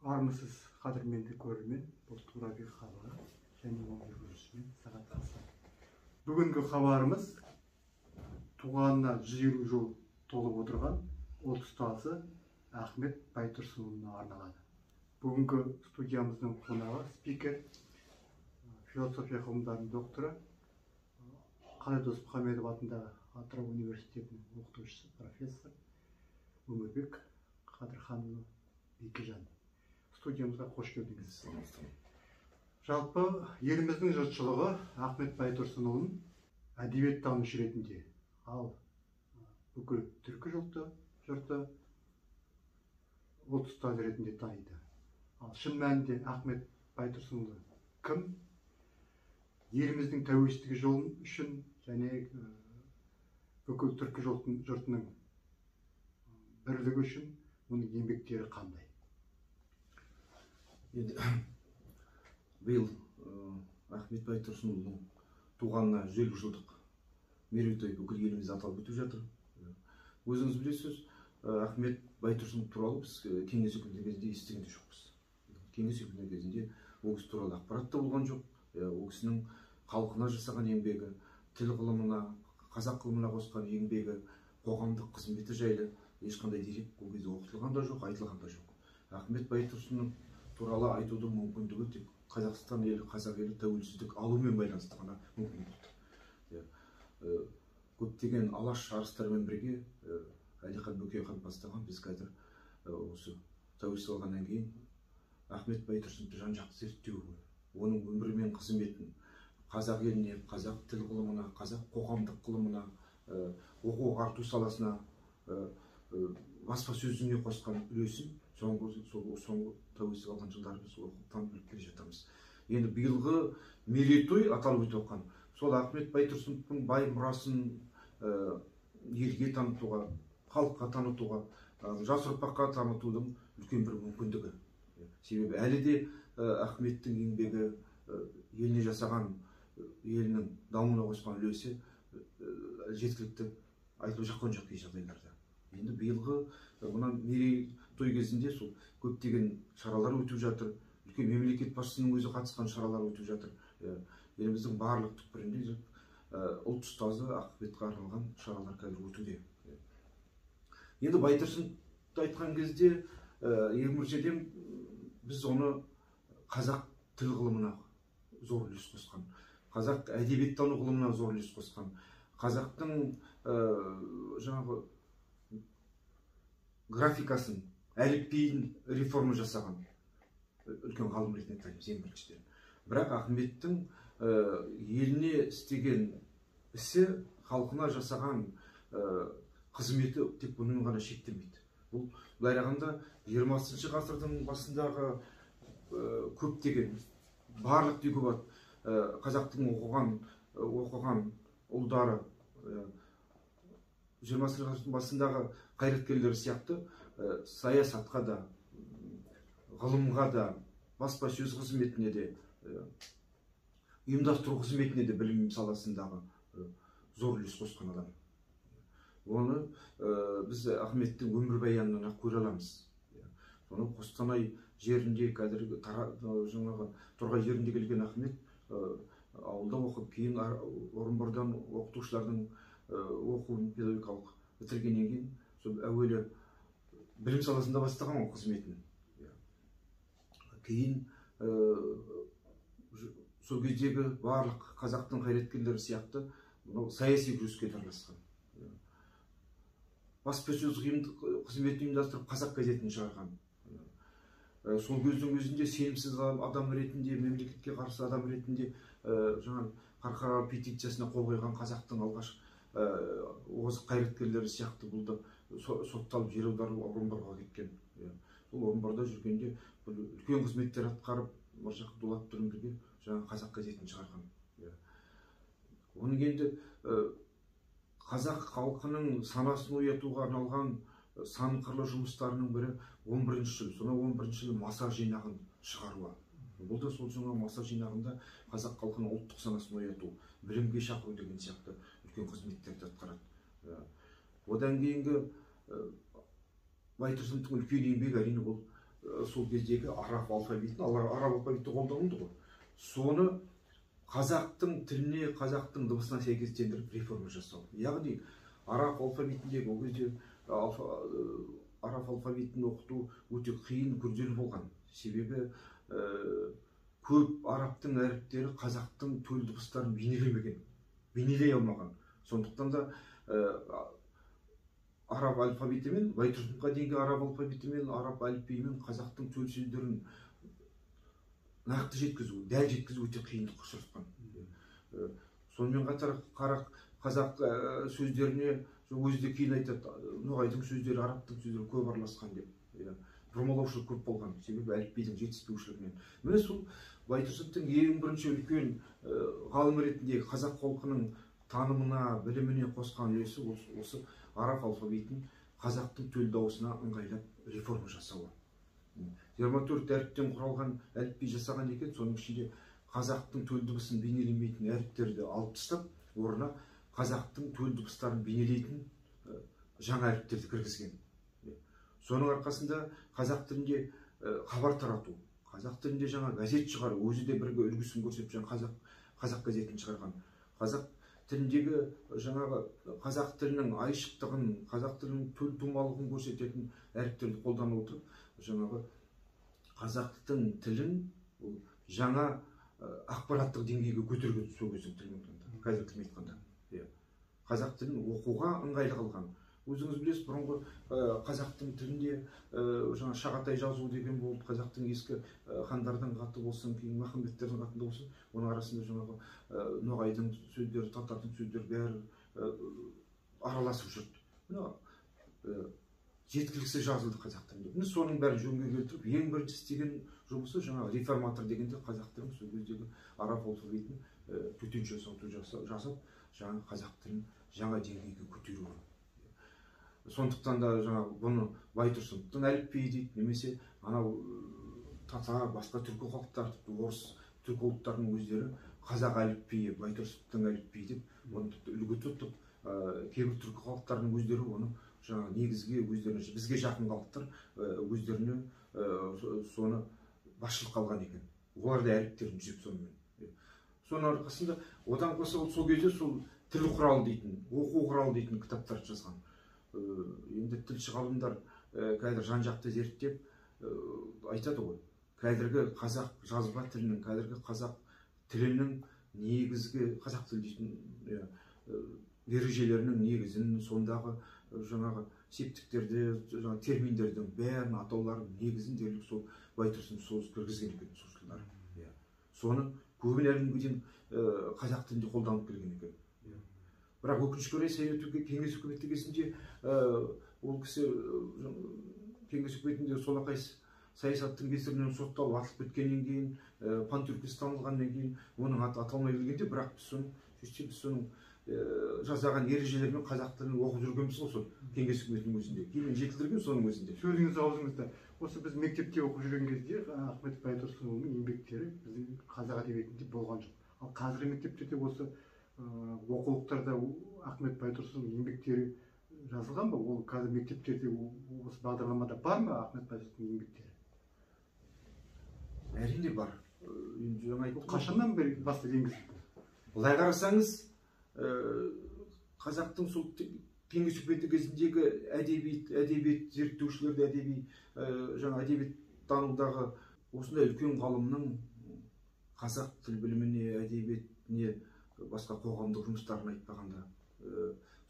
Армысыз қадірменді көрермен, бұл Турабек хабары және оның жүргізушісімен сағат қасы. Бүгінгі хабарымыз туғанына 150 жыл толып отырған ұлт ұстазы Ахмет Байтұрсынұлына арналады. Бүгінгі студиямыздың қонағы спикер, философия ғылымдарының докторы, Қалай Досмұхамедов атындағы Атырау университетінің оқытушысы, профессор Өмірбек Қадырханұлы Бекежан. Студиямызға қош келдіңіз. Жалпы еліміздің жұртшылығы Ахмет Байтұрсынұлын әдебиеттанушы ретінде, ал бүкіл түркі жұрты ұлт ұстазы ретінде таниды. Ал шын мәнінде Ахмет Байтұрсынұлы кім? Еліміздің тәуелсіздігі жолы үшін және бүкіл түркі жұртының бірлігі үшін оның еңбектері қандай? Биыл Ахмет Байтұрсынұлының туғанына 150 жылдық мерейтой бүкіл елімізде аталып өтіп жатыр. Өзіңіз білесіз, Ахмет Байтұрсынұлы туралы біз кеңес өкіметі кезінде естіген де жоқпыз. Кеңес өкіметі кезінде ол кісі туралы ақпарат та болған жоқ. Ол кісінің халқына жасаған еңбегі, тіл ғылымына, қазақ ғылымына қосқан еңбегі, қоғамдық қызметі жайлы ешқандай дерек ол кезде оқытылған да жоқ, айтылған да жоқ. Ахмет Байтұрсынұлы туралы айтудың мүмкіндігі тек Қазақстан елі, қазақ елі тәуелсіздік алумен байланысты ғана мүмкін болды. Көптеген алаш арыстармен бірге Әлихан Бөкейхан бастаған біз қазір осы тәуелсіздік алғаннан кейін Ахмет Байтұрсыновты жан-жақты зерттеу, оның өмірі мен қызметін қазақ еліне, қазақ тіл ғылымына, қазақ қоғамдық ғылымына, оқу-ағарту саласына, баспасөзіне қосқан үлесін соңғы тәуелсіздік алған жылдары біз оқып біліп келе жатамыз. Енді биылғы мерейтой аталып өтіп жатқан сол Ахмет Байтұрсыновтың бай мұрасын елге танытуға, халыққа танытуға, жас ұрпаққа танытудың үлкен бір мүмкіндігі. Себебі әлі де Ахметтің еңбегі, еліне жасаған, елінің дамуына қосқан үлесі жеткілікті айтылып жатқан жоқ кей жағдайларда. Енді биылғы мына мерейтой кезінде сол көптеген шаралар өтіп жатыр. Үлкен мемлекет басшысының өзі қатысқан шаралар өтіп жатыр. Еліміздің барлық түкпірінде ұлт ұстазы Ахметке арналған шаралар қазір өтуде. Енді Байтұрсыновты айтқан кезде ең біріншіден біз оны қазақ тіл ғылымына зор үлес қосқан, қазақ әдебиеттану ғылымына зор үлес қосқан, қазақтың жаңағы графикасын, әліпбиін реформа жасаған үлкен ғалым ретінде танимыз ең біріншіден. Бірақ Ахметтің еліне істеген ісі, халқына жасаған қызметі тек бұнымен ғана шектелмейді. Бұл былай айтқанда 20 ғасырдың басындағы көптеген барлық деуге болады қазақтың оқыған ұлдары 20 ғасырдың басындағы қайраткерлері сияқты саясатқа да, ғылымға да, баспасөз қызметіне де, ұйымдастыру қызметіне де, білім саласындағы зор үлес қосқан адам. Оны біз Ахметтің өмірбаянынан көре аламыз. Соны Қостанай жерінде, қазіргі жаңағы Торғай жерінде келген Ахмет ауылда оқып, кейін Орынбордан оқытушылардың оқуын педагогикалық бітіргеннен кейін сол әуелі білім саласында бастаған қызметін. Кейін сол кездегі барлық қазақтың қайраткерлері сияқты саяси күреске араласқан. Баспасөз қызметін ұйымдастырып, қазақ газетін шығарған. Сол кездің өзінде сенімсіз адам ретінде, мемлекетке қарсы адам ретінде жаңа қарқаралы петициясына қол қойған қазақтың алғаш озық қайраткерлері сияқты бұл да сотталып жер аударылып Орынборға кеткен. Бұл Орынборда жүргенде үлкен қызметтер атқарып, Мыржық Дулатпен бірге жаңа қазақ газетін шығарған. Оның енді қазақ халқының санасын оятуға арналған сан қырлы жұмыстарының бірі 11 жыл. Сонда 11 жыл маса жинағын шығаруы. Бұл да сол жаңа маса жинағында қазақ халқының ұлттық санасын ояту, білімге шақыру деген сияқты үлкен қызметтерді атқарады. Одан кейінгі Байтұрсыновтың үлкен еңбегі әрине бұл сол кездегі араб алфавитін, араб алфавиті қолданылды ғой. Соны қазақтың тіліне, қазақтың дыбысына сәйкестендіріп реформа жасау. Яғни араб алфавитіндегі ол кезде араб алфавитін оқыту өте қиын, күрделі болған. Себебі көп арабтың әріптері қазақтың төл дыбыстарын бейнелей алмаған. Сондықтан да араб алфавитімен, Байтұрсыновқа дейінгі араб алфавитімен, араб әліпбиімен қазақтың төл сөздерін нақты жеткізу, дәл жеткізу өте қиындық ұшыратқан. Сонымен қатар қазақ сөздеріне өзі де кейін айтады, ноғайдың сөздері арабтың сөздері көп араласқан деп. Бұрмалаушылық көп болған, себебі әліпбидің жетіспеушілігінен. Міне сол Байтұрсыновтың ең бірінші үлкен ғалым ретіндегі қазақ халқының танымына, біліміне қосқан үлесі осы араб алфавитін қазақтың төл дауысына ыңғайлап реформа жасауы. 24 әріптен құралған әліпби жасаған екен, соның ішінде қазақтың төл дыбысын бейнелемейтін әріптерді алып тастап, орнына қазақтың төл дыбыстарын бейнелейтін жаңа әріптерді кіргізген. Соның арқасында қазақ тілінде хабар тарату, қазақ тілінде жаңа газет шығару, өзі де бірге үлгісін көрсетіп, қазақ газетін шығарған. Қазақ тіліндегі жаңағы қазақ тілінің айшықтығын, қазақ тілінің төл тумалығын көрсететін әріптерді қолдана отырып, жаңағы қазақтың тілін жаңа ақпараттық деңгейге көтерген сол кездің тілмен, қазір тілмен айтқанда. Қазақ тілін оқуға ыңғайлы қылған. Өзіңіз білесіз, бұрынғы қазақтың тілінде жаңа Шағатай жазу деген болды, қазақтың ескі хандардың хаты болсын, кейін Махамбеттердің хатында болсын, оның арасында жаңағы ноғайдың сөздері, татардың сөздері бәрі араласып жүрді. Жеткіліксіз жазылды қазақ тілінде. Соның бәрін жөнге келтіріп, ең бірінші істеген жұмысы жаңағы реформатор дегенде қазақ тілін сол кездегі араб алфавитін төтенше жасап, жаңа қазақ тілін жаңа деңгейге көтеру. Сондықтан да жаңағы бұны Байтұрсыновтың әліпбиі дейді, немесе анау татар, басқа түркі халықтар, орыс түркі ұлттарының өздері қазақ әліпбиі, Байтұрсыновтың әліпбиі деп оны үлгі тұтып, кейбір түркі халықтарының өздері оны жаңағы негізге өздеріне, бізге жақын халықтар өздеріне соны басшылыққа алған екен. Олар да әліптерін түзеп сонымен. Соның арқасында одан қоса сол кезде сол тіл құралы дейтін, оқу құралы дейтін кітаптарды жазған. Енді тілші ғалымдар қазір жан-жақты зерттеп айтады ғой, қазіргі қазақ жазба тілінің, қазіргі қазақ тілінің негізгі қазақ тілі дейтін ережелерінің негізін, сондағы жаңағы септіктерді, терминдердің бәрін, атаулардың негізін дерлік сол Байтұрсынов сол кіргізген екен, сол жылдары. Соны көбін әлі дейін қазақ тілінде қолданып келген екен. Бірақ өкінішке орай кеңес үкіметі кезінде ол кісі кеңес үкіметінде солақай саясаттың кесірінен сотталып атылып кеткеннен кейін, пантюркист танылғаннан кейін оның аты аталмай келгенде, бірақ біз соның жазаған ережелермен қазақ тілін оқып жүргенбіз ғой сол кеңес үкіметінің өзінде. Кейін жетілдірген соның өзінде. Сөзіңіз аузыңызда. Осы біз мектепте оқып жүрген кезде Ахмет Байтұрсыновның еңбектері біздің қазақ әдебиетінде болған жоқ. Ал қазіргі мектептерде осы оқулықтарда Ахмет Байтұрсыновның еңбектері жазылған ба? Ол қазір мектептерде осы бағдарламада бар ма Ахмет Байтұрсыновның еңбектері? Әрине бар. Қашаннан бері бастап енгізілді? Былай қарасаңыз, қазақтың сол кеңес үкіметі кезіндегі әдебиет зерттеушілерді, әдебиет танудағы осындай үлкен ғалымның қазақ тіл біліміне, әдебиетіне, басқа қоғамдық жұмыстарын айтпағанда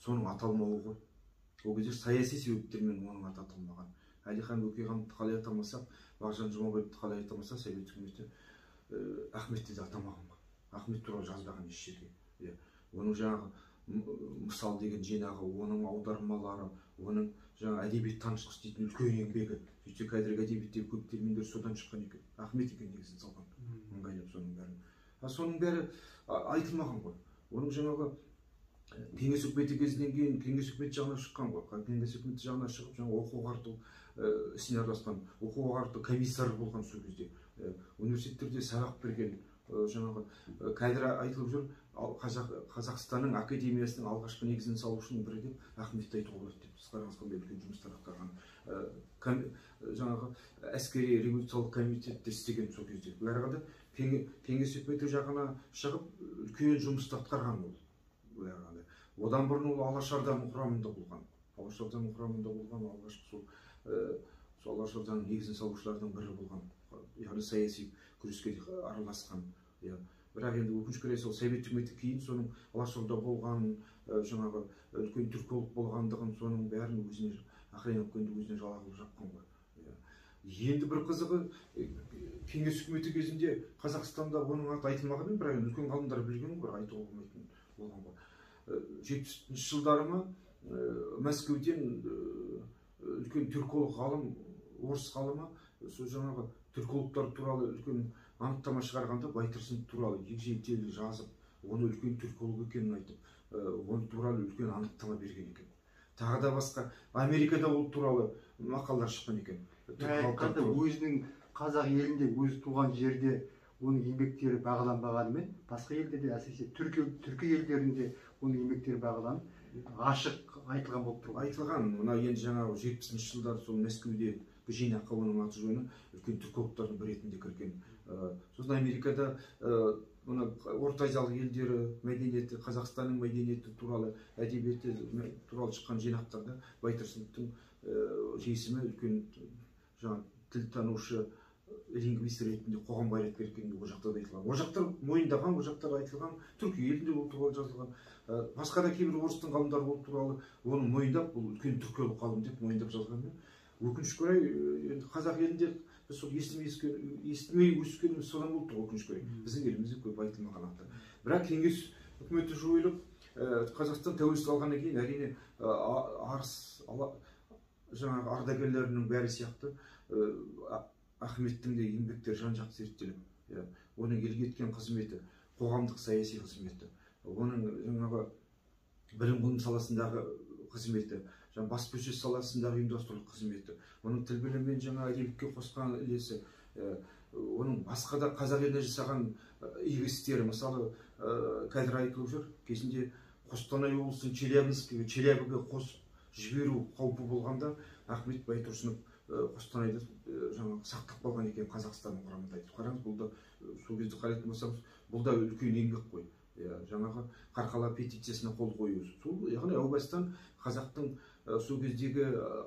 соның аталмауы ғой. Ол кезде саяси себептермен оның аты аталмаған. Әлихан Бөкейхановты қалай атамасақ, Мағжан Жұмабаевты қалай атамаса, совет үкіметі Ахметті де атамаған ғой. Ахмет туралы жазбаған еш жерге. Оның жаңағы мысал деген жинағы, оның аудармалары, оның жаңа әдебиет танышқыш дейтін үлкен еңбегі. Сөйтсе қазіргі әдебиеттегі көп терминдер содан шыққан екен. Ахмет екен негізін салған. Ыңғайлап соның бәрін. Соның бәрі айтылмаған ғой. Оның жаңағы кеңес үкіметі кезінен кейін кеңес үкіметі жағына шыққан ғой. Кеңес үкіметі жағына шығып жаңа оқу ағарту ісіне араласқан, оқу ағарту комиссары болған сол кезде. Университеттерде сабақ берген, жаңағы қазір айтылып жүр, Қазақстанның академиясының алғашқы негізін салушының бірі деп Ахметті айтуға болады деп. Сіз қараңыз қандай үлкен жұмыстар атқарған. Жаңағы әскери революциялық комитетте істеген сол кезде. Бұларға да кеңес үкіметі жағына шығып үлкен жұмысты атқарған ол. Одан бұрын ол Алашорданың құрамында болған. Алғашқы сол Алашорданың негізін салушылардың бірі болған. Яғни саяси күреске араласқан. Бірақ енді өкінішке орай сол совет үкіметі кейін соның Алашорда болған, жаңағы үлкен түрколог болғандығын, соның бәрін өзіне Ахренов көнді өзіне жала қылып жапқан ғой. Енді бір қызығы, кеңес үкіметі кезінде Қазақстанда оның аты айтылмаған, бірақ үлкен ғалымдар білген ғой, айтуға болмайтын болған ғой. 70-ші жылдары ма Мәскеуден үлкен түрколог ғалым, орыс ғалымы, сол жаңағы түркологтар туралы үлкен анықтама шығарғанда Байтұрсынов туралы егжей-тегжейлі жазып, оны үлкен түрколог екенін айтып, оны туралы үлкен анықтама берген екен. Тағы да басқа Америкада ол туралы мақалалар шыққан екен. Айтқанда өзінің қазақ елінде, өз туған жерде оның еңбектері бағаланбағанымен, басқа елде де, әсіресе түркі елдерінде оның еңбектері бағаланып, ашық айтылған болып тұр. Айтылған, мына енді жаңағы 70-ші жылдар сол Мәскеуде жинаққа оның аты жөні үлкен түркологтардың бір ретінде кірген. Сосын Америкада Орта Азиялық елдері мәдениеті, Қазақстанның мәдениеті туралы, әдебиеті туралы шыққан жинақтарда Байтұрсыновтың есімі үлкен тіл танушы лингвист ретінде қоғам қайраткері екені ол жақта да айтылған. Ол жақтар мойындаған, ол жақтар айтылған, түркі елінде ол туралы жазылған. Басқа да кейбір орыстың ғалымдары ол туралы оны мойындап, бұл үлкен түрколог ғалым деп мойындап жазғанмен, өкінішке орай қазақ елінде біз сол естімей өскеніміз содан болды, өкінішке орай. Біздің елімізде көп айтылмаған аты. Бірақ кеңес үкіметі жойылып, Қазақстан тәуелсіздік алғаннан кейін әрине жаңағы ардагерлерінің бәрі сияқты Ахметтің де еңбектері жан-жақты зерттеліп, оның елге еткен қызметі, қоғамдық саяси қызметі, оның жаңағы білім ғылым саласындағы қызметі, баспасөз саласындағы ұйымдастырушылық қызметі, оның тіл білімі мен жаңа әдебиетке қосқан үлесі, оның басқа да қазақ еліне жасаған игі істері, мысалы қазір айтылып жүр, кезінде Қостанай облысын Челябіге қосып жіберу қаупі болғанда Ахмет Байтұрсынов Қостанайды жаңағы сақтап қалған екен Қазақстанның құрамында. Қараңыз, бұл да сол кезде қарайтын болсаңыз, бұл да үлкен еңбек қой. Жаңағы Қарқала петициясына қол қою. Сол яғни әу бастан қазақтың сол кездегі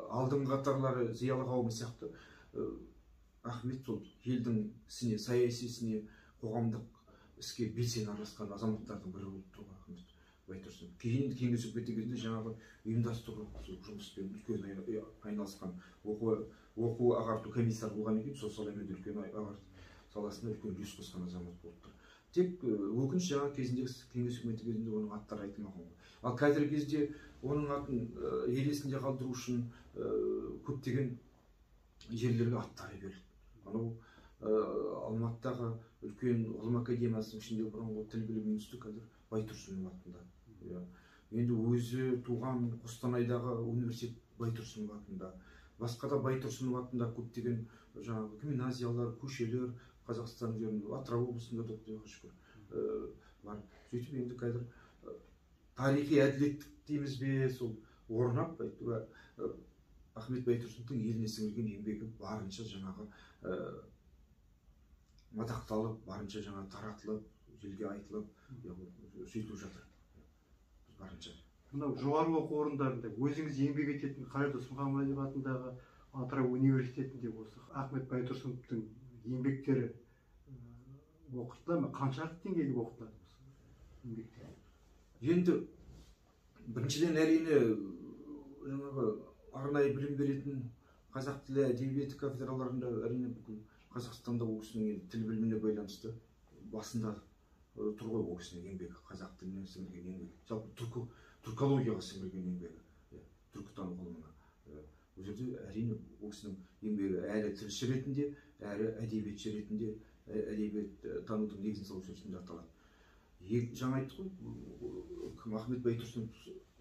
алдыңғы қатарлары зиялы қауымы сияқты Ахмет сол елдің ісіне, саяси ісіне, қоғамдық іске белсене араласқан азаматтардың бірі болып тұр Ахмет Байтұрсынов. Кейін кеңес үкіметі кезінде жаңағы ұйымдастыру жұмыспен үлкен айналысқан, оқу ағарту комиссары болған екен, сол саламен үлкен ағарту саласында үлкен үлес қосқан азамат болып тұр. Тек өкініш жаңа кезінде кеңес үкіметі кезінде оның аттары айтылмаған ғой. Ал қазіргі кезде оның атын ел есінде қалдыру үшін көптеген жерлерге аттары берілді. Анау Алматыдағы үлкен ғылым академиясының ішінде бұрынғы тіл білім институты қазір Байтұрсынов атында. Енді өзі туған Қостанайдағы университет Байтұрсынов атында. Басқа да Байтұрсынов атында көптеген жаңағы гимназиялар, көшелер Қазақстан жерінде, Атырау облысында да құдайға шүкір бар. Сөйтіп енді қазір тарихи әділеттік дейміз бе, сол орнап Ахмет Байтұрсыновтың еліне сіңірген еңбегі барынша жаңағы мадақталып, барынша жаңағы таратылып, желге айтылып, сөйтіліп жатыр. Барынша. Мынау жоғары оқу орындарында өзіңіз еңбек ететін Қайыр Досмұхамедов атындағы Атырау университетінде осы Ахмет Байтұрсыновтың еңбектері оқытылады ма? Қаншалықты деңгейде оқытылады осы еңбектер? Енді біріншіден әрине жаңағы арнайы білім беретін қазақ тілі әдебиеті кафедраларында әрине бүкіл Қазақстанда ол кісінің тіл біліміне байланысты басында тұр ғой ол кісінің еңбегі, қазақ тіліне сіңірген еңбегі, жалпы түркологияға сіңірген еңбегі, түркітану ғылымына. Бұл жерде әрине ол кісінің еңбегі әрі тілші ретінде, әрі әдебиетші ретінде, әдебиет танудың негізін салушы ретінде аталады. Жаңа айттық қой, Ахмет Байтұрсынов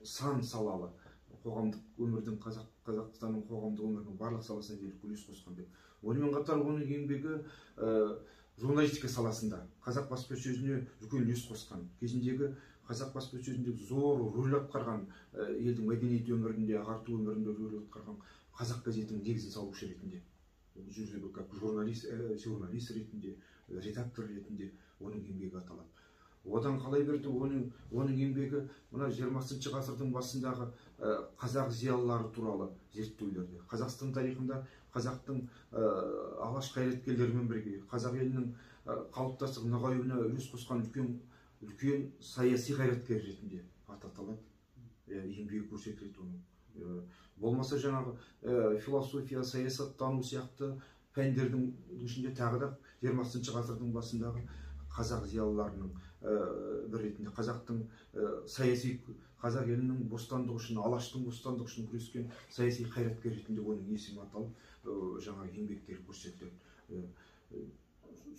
сан салалы қоғамдық өмірдің, Қазақстанның қоғамдық өмірінің барлық саласына дейін үлес қосқан деп. Онымен қатар оның еңбегі журналистика саласында қазақ баспасөзіне үлкен үлес қосқан, кезіндегі қазақ баспасөзіндегі зор рөл атқарған, елдің мәдениет өмірінде, ағарту өмірінде рөл атқарған қазақ газетінің негізін салушы ретінде, как журналист ретінде, редактор ретінде оның еңбегі аталады. Одан қалай берді оның еңбегі мына 20 ғасырдың басындағы қазақ зиялылары туралы зерттеулерде, Қазақстан тарихында қазақтың алаш қайраткерлерімен бірге қазақ елінің қалыптасып нығаюына үлес қосқан үлкен саяси қайраткер ретінде аталады, еңбегі көрсетіледі оның. Болмаса жаңағы философия, саясаттану сияқты пәндердің ішінде тағы да 20 ғасырдың басындағы қазақ зиялыларының бір ретінде қазақтың саяси, қазақ елінің бостандығы үшін, алаштың бостандығы үшін күрескен саяси қайраткер ретінде оның есімі аталып, жаңа еңбектері көрсетіледі.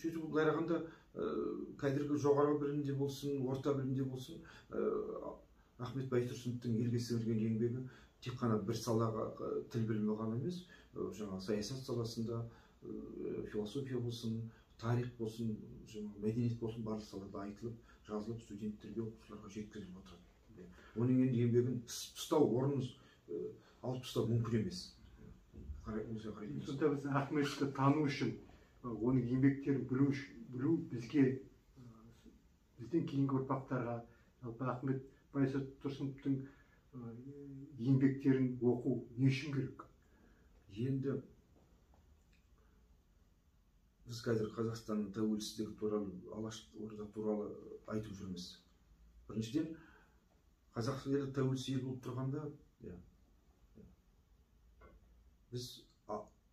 Сөйтіп былай қарағанда қазіргі жоғары білімде болсын, орта білімде болсын, Ахмет Байтұрсыновтың елге сіңірген еңбегі тек қана бір салаға тіл білімі ғана емес, жаңа саясат саласында, философия болсын, тарих болсын, мәдениет болсын, барлық салада айтылып, жазылып, студенттерге, оқушыларға жеткізіліп отырады. Оның енді еңбегін ұстау, орнын алып ұстау мүмкін емес. Сонда біз Ахметті тану үшін, оның еңбектерін білу бізден кейінгі ұрпақтарға, Ахмет Байтұрсыновтың еңбектерін оқу не үшін керек? Енді біз қазір Қазақстанның тәуелсіздігі туралы, алаш орда туралы айтып жүрміз. Біріншіден, қазақ елі тәуелсіз ел болып тұрғанда, біз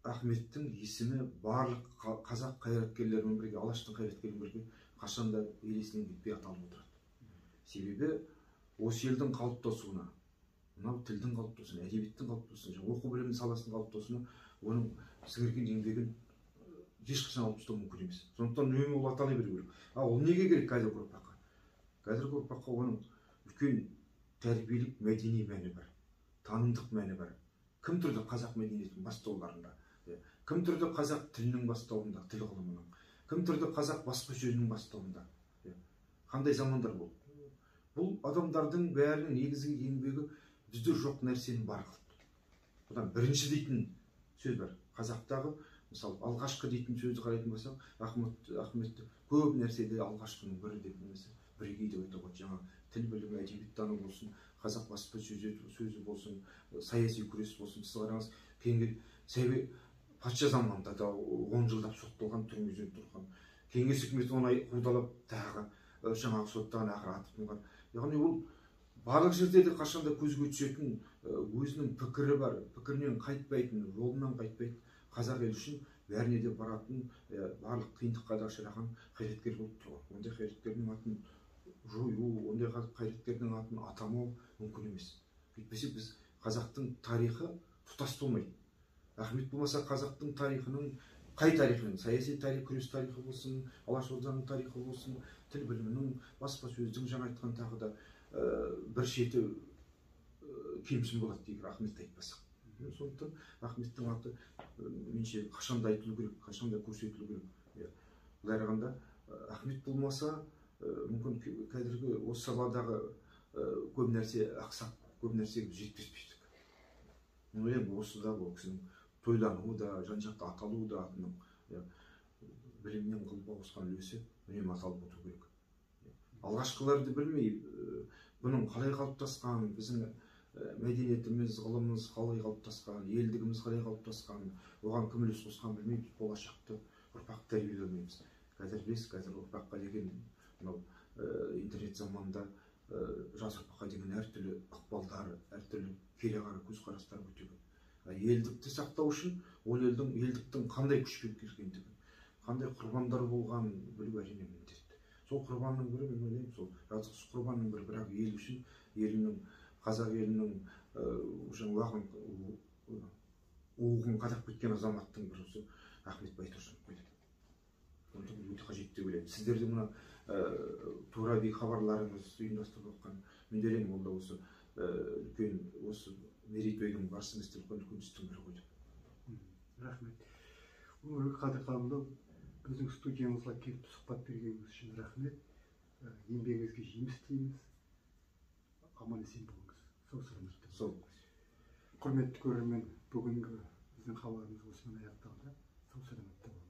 Ахметтің есімі барлық қазақ қайраткерлерімен бірге, алаштың қайраткерлерімен бірге қашанда ел есінен кетпей аталып отырады. Себебі осы елдің қалыптасуына, мынау тілдің қалыптасуына, әдебиеттің қалыптасуына, оқу білімі саласының қалыптасуына оның сіңірген еңбегін ешқашан алып тастау мүмкін емес. Сондықтан үнемі ол атала беру керек. Ол неге керек қазіргі ұрпаққа? Қазіргі ұрпаққа оның үлкен тәрбиелік мәдени мәні бар, танымдық мәні бар. Кім тұрды қазақ мәдениетінің бастауларында? Кім тұрды қазақ тілінің бастауында, тіл ғылымының? Кім тұрды қазақ баспасөзінің бастауында? Қандай замандар болды? Бұл адамдардың бәрінің негізгі еңбегі бізде жоқ нәрсені бар қылды. Бұдан бірінші дейтін сөз бар. Қазақтағы, мысалы, алғашқы дейтін сөзді қарайтын болсақ, Ахметті көп нәрседе алғашқының бірі деп немесе бірегей деп айтуға болады. Жаңа тіл білімі, әдебиеттану болсын, қазақ баспасөзі болсын, саяси күрес болсын. Сіз қараңыз, кейінгі патша заманында да 10 жылдап сотталған, түрмеде тұрған. Кеңес үкіметі оны қудалап, тағы жаңағы соттаған, ақыры атып тынған. Яғни ол барлық жерде де қашанда көзге түсетін, өзінің пікірі бар, пікірінен қайтпайтын, жолынан қайтпайтын қазақ елі үшін бәріне де баратын, барлық қиындыққа да ұшыраған қайраткер болып тұр. Ондай қайраткердің атын жою, ондай қайраткердің атын атамау мүмкін емес. Өйтпесе біз қазақтың тарихы тұтас болмайды. Ахмет болмаса қазақтың тарихының, қай тарихының, саяси тарих, күрес тарихы болсын, алашорданың тарихы болсын, тіл білімінің, баспасөздің жаңа айтқан тағы да бір шеті кемшін болады егер Ахметті айтпасақ. Сондықтан Ахметтің аты менше қашанда айтылу керек, қашанда көрсетілу керек. Былай қарағанда Ахмет болмаса мүмкін қазіргі осы саладағы көп нәрсе ақсап, көп нәрсеге жеткізбейдік. Ойлаймын, осы да бұл кісінің тойлануы да, жан-жақты аталуы да атының білімнен ғылымға қосқан үлесі үнемі аталып отыру керек. Алғашқыларды білмей, бұның қалай қалыптасқан, біздің мәдениетіміз, ғылымымыз қалай қалыптасқан, елдігіміз қалай қалыптасқан, оған кім үлес қосқан білмей, болашақты ұрпақ тәрбиелемейміз. Қазір білесіз, қазір ұрпаққа деген интернет заманында жас ұрпаққа деген әртүрлі ықпалдар, әртүрлі кереғар көзқарастар өте көп. Елдікті сақтау үшін ол елдіктің қандай күшпен келгендігін, қандай құрбандар болған білу әрине міндетті. Сол құрбанның бірі, мен ойлаймын, сол жазықсыз құрбанның бірі, бірақ ел үшін, елінің, қазақ елінің уығын қадап кеткен азаматтың бірі Ахмет Байтұрсынов қой. Сондықтан өте қажет деп ойлаймын. Сіздердің мына тураби хабарларыңыз ұйымдастырып жатқан, мен ойлаймын, ол да осы үлкен осы мерейтойдың барысында істеліп жатқан үлкен істің бірі ғой деп. Рахмет. Өмірбек Қадырханұлы, біздің студиямызға келіп сұхбат бергеніңіз үшін рахмет. Еңбегіңізге жеміс тілейміз. Аман есен болыңыз. Сау саламат. Сол. Құрметті көрермен, бүгінгі біздің хабарымыз осымен аяқталды. Сау саламат болыңыз.